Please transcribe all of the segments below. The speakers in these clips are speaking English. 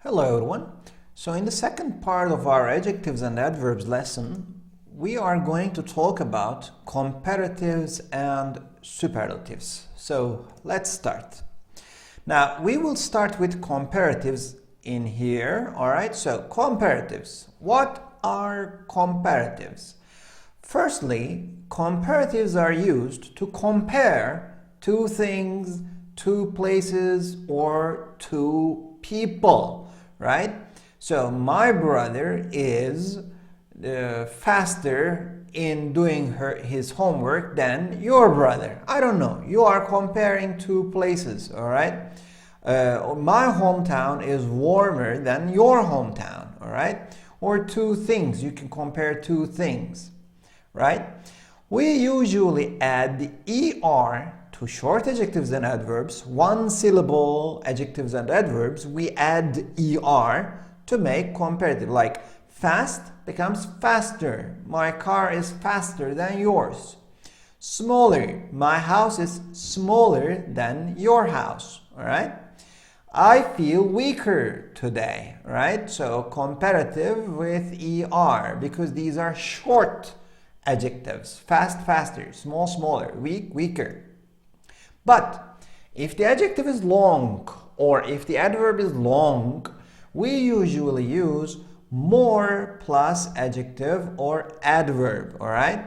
Hello everyone. So in the second part of our adjectives and adverbs lesson, we are going to talk about comparatives and superlatives. So let's start. Now we will start with comparatives in here. Alright, so comparatives. What are comparatives? Firstly, comparatives are used to compare two things, two places, or two people, right? So my brother is faster in doing his homework than your brother. I don't know. You are comparing two places, all right? My hometown is warmer than your hometown, all right? Or two things. You can compare two things, right? We usually add the ER to short adjectives and adverbs. One syllable adjectives and adverbs, we add ER to make comparative. Like fast becomes faster. My car is faster than yours. Smaller. My house is smaller than your house. All right? I feel weaker today. Right? So comparative with ER because these are short adjectives. Fast, faster. Small, smaller. Weak, weaker. But if the adjective is long or if the adverb is long, we usually use more plus adjective or adverb, all right?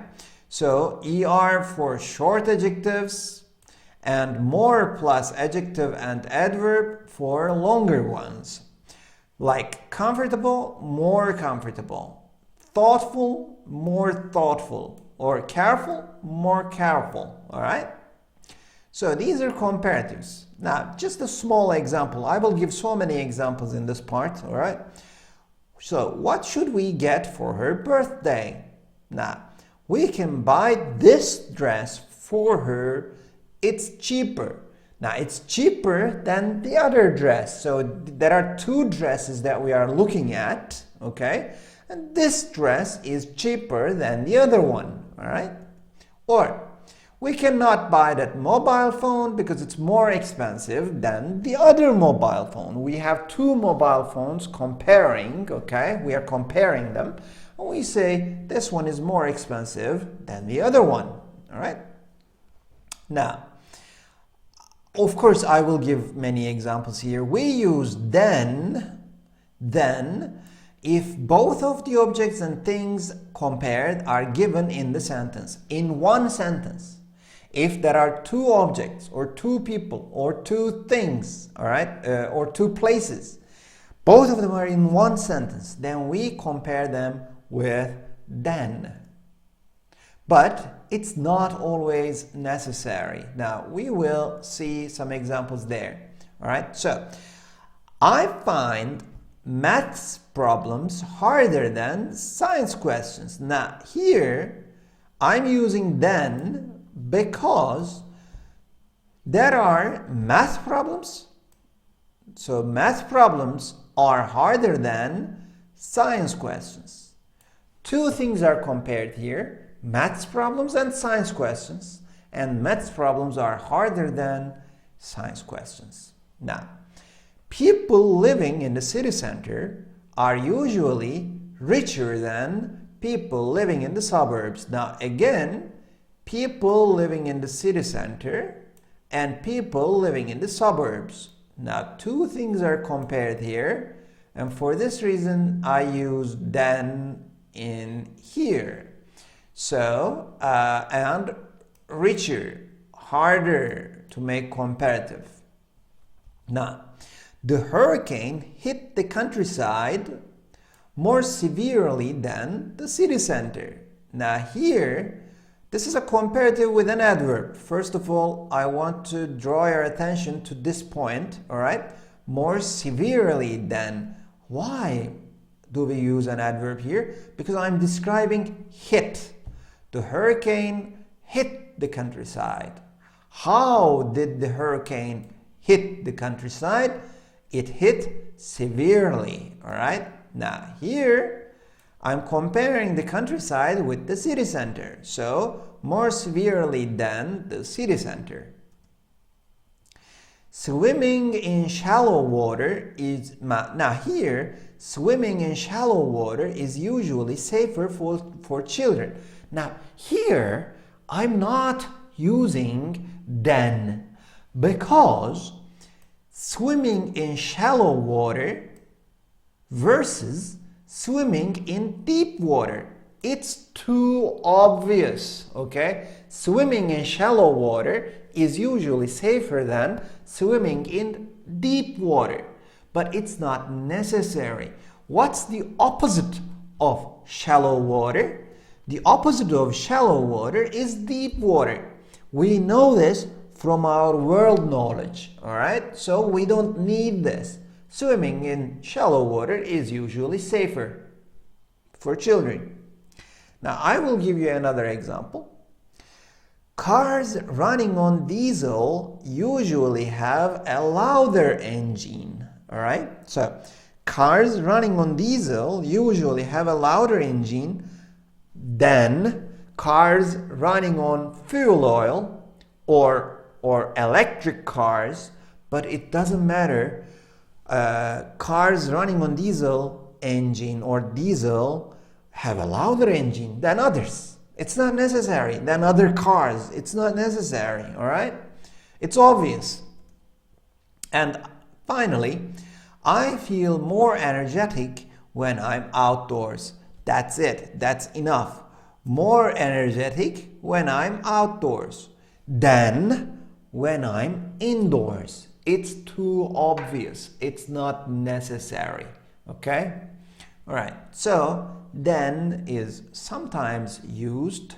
So ER for short adjectives and more plus adjective and adverb for longer ones. Like comfortable, more comfortable. Thoughtful, more thoughtful. Or careful, more careful, all right? So these are comparatives. Now, just a small example. I will give so many examples in this part, all right? So what should we get for her birthday? Now, we can buy this dress for her. It's cheaper. Now, it's cheaper than the other dress. So there are two dresses that we are looking at, okay? And this dress is cheaper than the other one, all right? Or we cannot buy that mobile phone because it's more expensive than the other mobile phone. We have two mobile phones comparing, okay? We are comparing them. And we say this one is more expensive than the other one, all right? Now, of course, I will give many examples here. We use then, if both of the objects and things compared are given in the sentence, in one sentence. If there are two objects or two people or two things, all right, or two places, both of them are in one sentence, then we compare them with then. But it's not always necessary. Now, we will see some examples there, all right? So, I find maths problems harder than science questions. Now, here, I'm using then because there are math problems. So math problems are harder than science questions. Two things are compared here, maths problems and science questions. And maths problems are harder than science questions. Now, people living in the city center are usually richer than people living in the suburbs. Now, again, people living in the city center and people living in the suburbs. Now, two things are compared here, and for this reason, I use then in here. So, and richer, harder to make comparative. Now, the hurricane hit the countryside more severely than the city center. Now, here, this is a comparative with an adverb. First of all, I want to draw your attention to this point, all right? More severely than. Why do we use an adverb here? Because I'm describing hit. The hurricane hit the countryside. How did the hurricane hit the countryside? It hit severely, all right? Now, here, I'm comparing the countryside with the city center. So, more severely than the city center. Swimming in shallow water is, now here, swimming in shallow water is usually safer for children. Now here, I'm not using then because swimming in shallow water versus swimming in deep water, it's too obvious, okay? Swimming in shallow water is usually safer than swimming in deep water, but it's not necessary. What's the opposite of shallow water? The opposite of shallow water is deep water. We know this from our world knowledge, all right? So we don't need this. Swimming in shallow water is usually safer for children. Now, I will give you another example. Cars running on diesel usually have a louder engine, all right? So, cars running on diesel usually have a louder engine than cars running on fuel oil or electric cars, but it doesn't matter. Cars running on diesel engine or diesel have a louder engine than others. It's not necessary. Than other cars. It's not necessary, all right? It's obvious. And finally, I feel more energetic when I'm outdoors. That's it. That's enough. More energetic when I'm outdoors than when I'm indoors. It's too obvious. It's not necessary. Okay? All right. So, then is sometimes used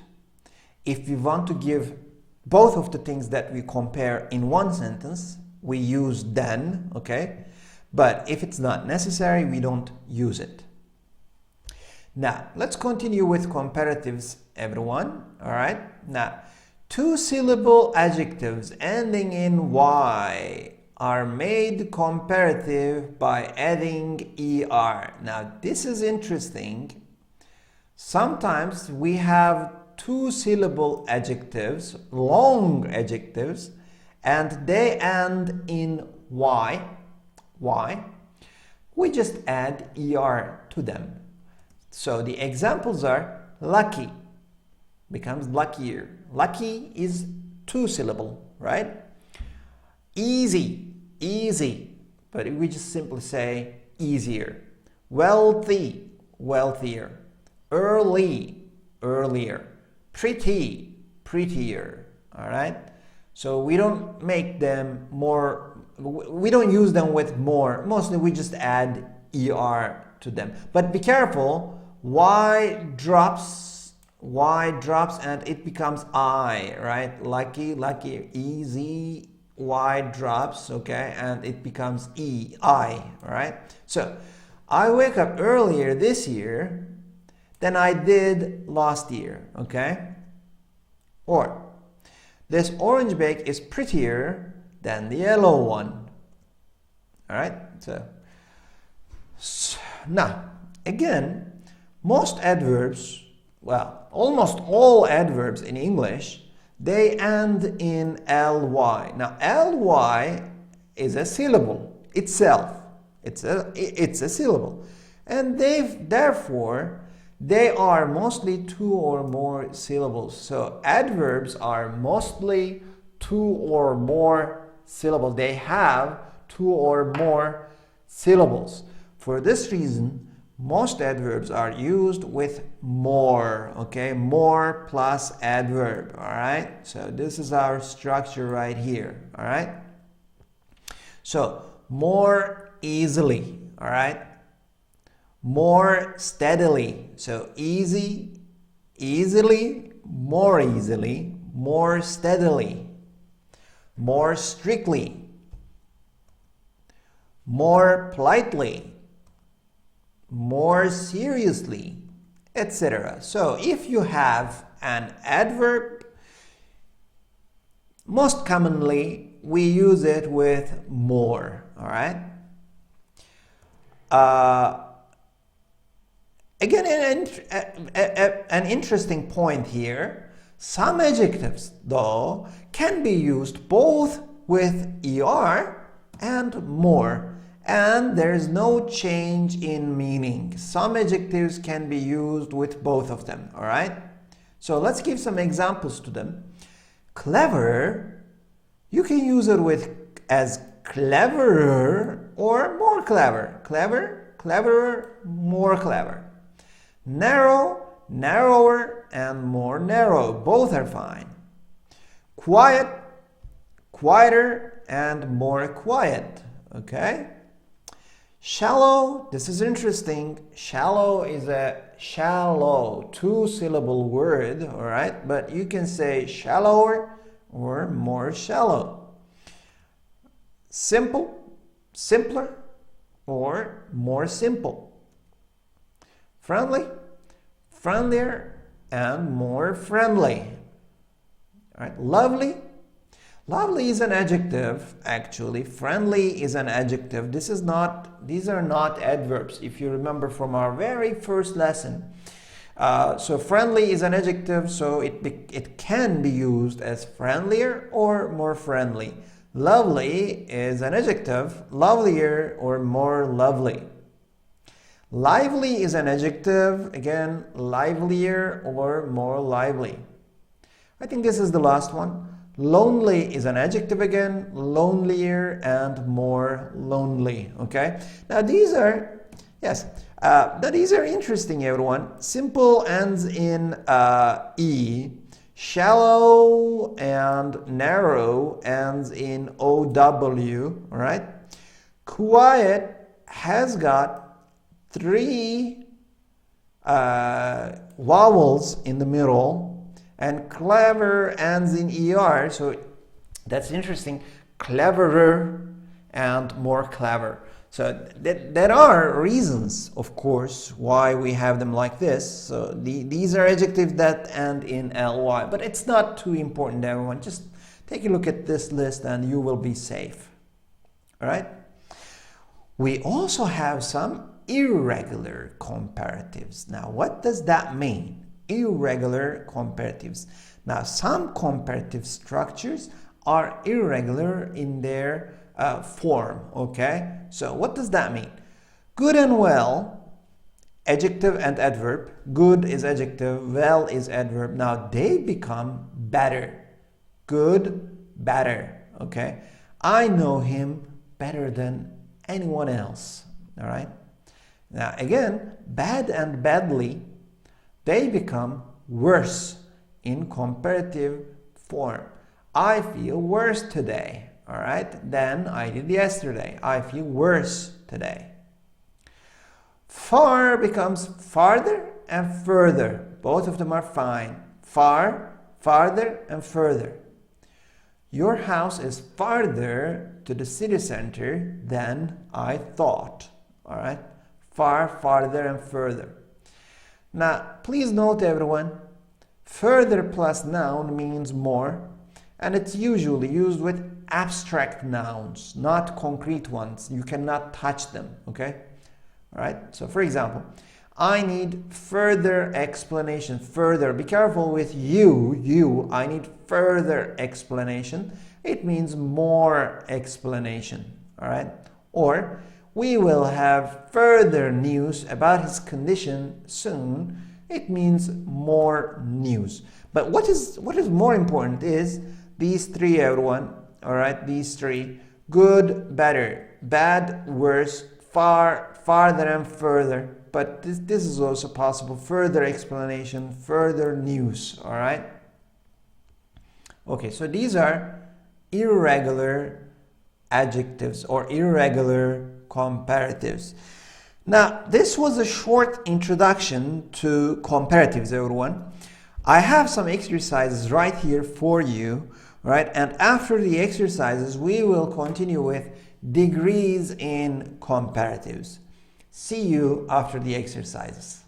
if we want to give both of the things that we compare in one sentence. We use then, okay? But if it's not necessary, we don't use it. Now, let's continue with comparatives, everyone. All right? Now, two-syllable adjectives ending in Y are made comparative by adding ER. Now, this is interesting. Sometimes we have two-syllable adjectives, long adjectives, and they end in Y. Why? We just add ER to them. So the examples are lucky becomes luckier. Lucky is two-syllable, right? Easy, easy, but we just simply say easier. Wealthy, wealthier. Early, earlier. Pretty, prettier. All right? So we don't make them more, we don't use them with more. Mostly we just add ER to them. But be careful, Y drops and it becomes I, right? Lucky, lucky, easy, Y drops, okay? And it becomes I, right? So I wake up earlier this year than I did last year, okay? Or this orange bake is prettier than the yellow one. All right? So now, again, most adverbs, well, almost all adverbs in English, they end in ly. Now, ly is a syllable itself. It's a syllable. And therefore, they are mostly two or more syllables. So adverbs are mostly two or more syllables. They have two or more syllables. For this reason, most adverbs are used with more, okay? More plus adverb, all right? So this is our structure right here, all right? So more easily, all right? More steadily. So easy, easily, more steadily, more strictly, more politely, more seriously, etc. So if you have an adverb, most commonly we use it with more, all right? Again, an interesting point here. Some adjectives, though, can be used both with ER and more, and there is no change in meaning. Some adjectives can be used with both of them, all right? So let's give some examples to them. Clever, you can use it with as cleverer or more clever. Clever, cleverer, more clever. Narrow, narrower, and more narrow. Both are fine. Quiet, quieter, and more quiet. Okay? Shallow, this is interesting. Shallow is a shallow, two-syllable word, all right? But you can say shallower or more shallow. Simple, simpler, or more simple. Friendly, friendlier, and more friendly. All right, lovely. Lovely is an adjective, actually. Friendly is an adjective. These are not adverbs, if you remember from our very first lesson. So friendly is an adjective, so it can be used as friendlier or more friendly. Lovely is an adjective, lovelier or more lovely. Lively is an adjective, again, livelier or more lively. I think this is the last one. Lonely is an adjective again, lonelier and more lonely, okay? Now these are, these are interesting, everyone. Simple ends in E. Shallow and narrow ends in OW, all right? Quiet has got 3 vowels in the middle, and clever ends in ER, so that's interesting. Cleverer and more clever. So there are reasons, of course, why we have them like this. So these are adjectives that end in ly, but it's not too important, everyone. Just take a look at this list and you will be safe. All right? We also have some irregular comparatives. Now, what does that mean? Irregular comparatives. Now, some comparative structures are irregular in their form, okay? So what does that mean? Good and well, adjective and adverb. Good is adjective, well is adverb. Now they become better. Good, better, okay? I know him better than anyone else, all right? Now again, bad and badly, they become worse in comparative form. I feel worse today, all right, than I did yesterday. I feel worse today. Far becomes farther and further. Both of them are fine. Far, farther, and further. Your house is farther to the city center than I thought. All right, far, farther, and further. Now, please note, everyone, further plus noun means more, and it's usually used with abstract nouns, not concrete ones. You cannot touch them, okay? All right, so for example, I need further explanation. Further, be careful with you, I need further explanation. It means more explanation, all right? Or, we will have further news about his condition soon. It means more news. But what is more important is these 3, everyone. All right, these 3. Good, better. Bad, worse. Far, farther, and further. But this is also possible. Further explanation, further news. All right. Okay, so these are irregular adjectives or irregular comparatives. Now, this was a short introduction to comparatives, everyone. I have some exercises right here for you, right? And after the exercises, we will continue with degrees in comparatives. See you after the exercises.